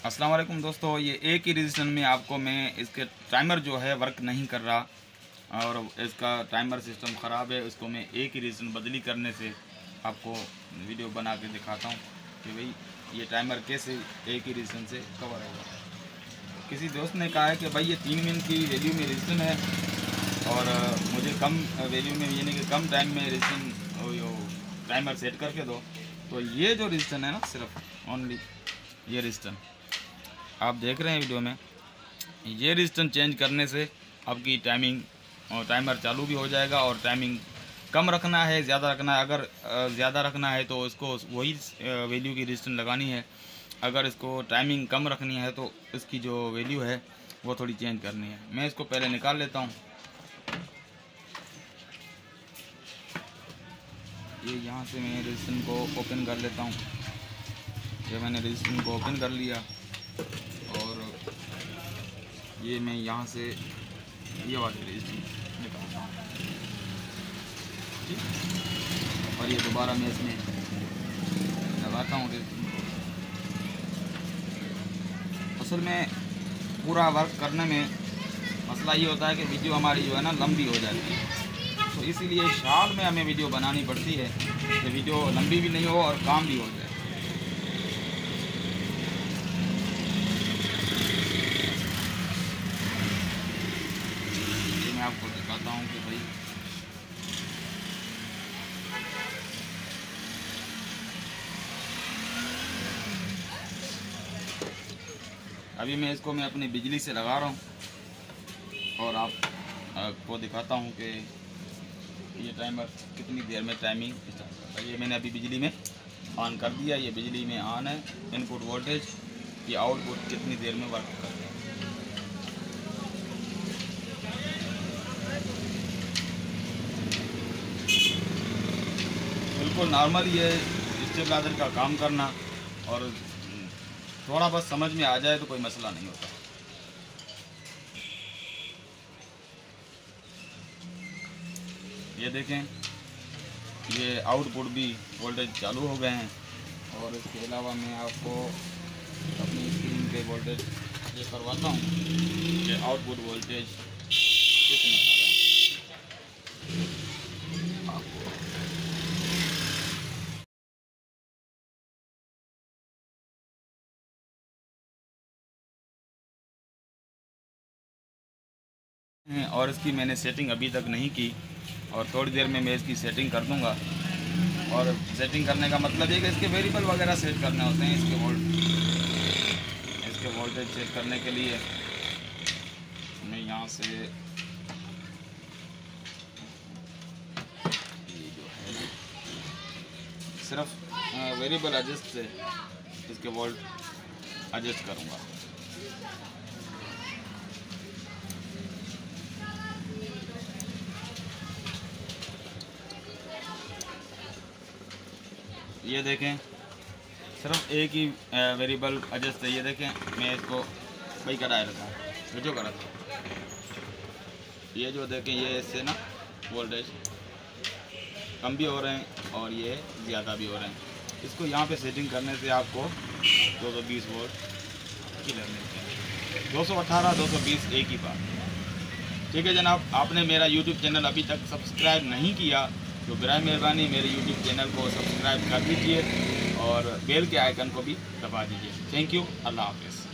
अस्सलाम वालेकुम दोस्तों, ये एक ही रीज़न में आपको मैं इसके टाइमर जो है वर्क नहीं कर रहा और इसका टाइमर सिस्टम ख़राब है। उसको मैं एक ही रीज़न बदली करने से आपको वीडियो बना के दिखाता हूँ कि भाई ये टाइमर कैसे एक ही रीज़न से कवर होगा। किसी दोस्त ने कहा है कि भाई ये 3 मिनट की वैल्यू में रीज़न है और मुझे कम वैल्यू में यानी कि कम टाइम में रीज़न टाइमर सेट करके दो। तो ये जो रीज़न है ना, सिर्फ ओनली ये रीज़न आप देख रहे हैं वीडियो में, ये रजिस्टर चेंज करने से आपकी टाइमिंग और टाइमर चालू भी हो जाएगा। और टाइमिंग कम रखना है, ज़्यादा रखना है, अगर ज़्यादा रखना है तो इसको वही वैल्यू की रजिस्टर लगानी है। अगर इसको टाइमिंग कम रखनी है तो इसकी जो वैल्यू है वो थोड़ी चेंज करनी है। मैं इसको पहले निकाल लेता हूँ। ये यहाँ से मैं रजिस्टर को ओपन कर लेता हूँ। ये मैंने रजिस्टर को ओपन कर लिया और ये मैं यहाँ से ये वाली रजिस्टर निकालता हूँ, ठीक। और ये दोबारा मैं इसमें लगाता हूँ रजिस्टर को। असल में पूरा वर्क करने में मसला ये होता है कि वीडियो हमारी जो है ना लंबी हो जाती है, तो इसीलिए शॉर्ट में हमें वीडियो बनानी पड़ती है कि वीडियो लंबी भी नहीं हो और काम भी हो जाए। मैं आपको दिखाता हूँ कि भाई अभी मैं इसको अपनी बिजली से लगा रहा हूँ और आपको दिखाता हूँ कि ये टाइमर कितनी देर में टाइमिंग स्टार्ट करता है। ये मैंने अभी बिजली में ऑन कर दिया, ये बिजली में ऑन है। इनपुट वोल्टेज, ये आउटपुट कितनी देर में वर्क करता है। बिल्कुल नॉर्मल ये स्टेबलाइजर का काम करना, और थोड़ा बस समझ में आ जाए तो कोई मसला नहीं होता। ये देखें, ये आउटपुट भी वोल्टेज चालू हो गए हैं। और इसके अलावा मैं आपको अपनी स्क्रीन पे वोल्टेज ये करवाता हूँ कि आउटपुट वोल्टेज कितना आ रहा है आपको। और इसकी मैंने सेटिंग अभी तक नहीं की और थोड़ी देर में मैं इसकी सेटिंग कर दूंगा। और सेटिंग करने का मतलब ये कि इसके वेरिएबल वगैरह सेट करने होते हैं। इसके वोल्टेज सेट करने के लिए मैं यहाँ से ये जो है सिर्फ वेरिएबल एडजस्ट से इसके वोल्ट एडजस्ट करूँगा। ये देखें, सिर्फ एक ही वेरिएबल एडजस्ट है। ये देखें, मैं इसको वही कराए रखा है जो करा था। ये जो देखें, ये इससे ना वोल्टेज कम भी हो रहे हैं और ये ज़्यादा भी हो रहे हैं। इसको यहाँ पे सेटिंग करने से आपको 220 वोल्ट किलर मिलते हैं। 218 220 एक ही बात। ठीक है जनाब, आपने मेरा यूट्यूब चैनल अभी तक सब्सक्राइब नहीं किया तो बराए मेहरबानी मेरे यूट्यूब चैनल को सब्सक्राइब कर दीजिए और बेल के आइकन को भी दबा दीजिए। थैंक यू, अल्लाह हाफ़िज़।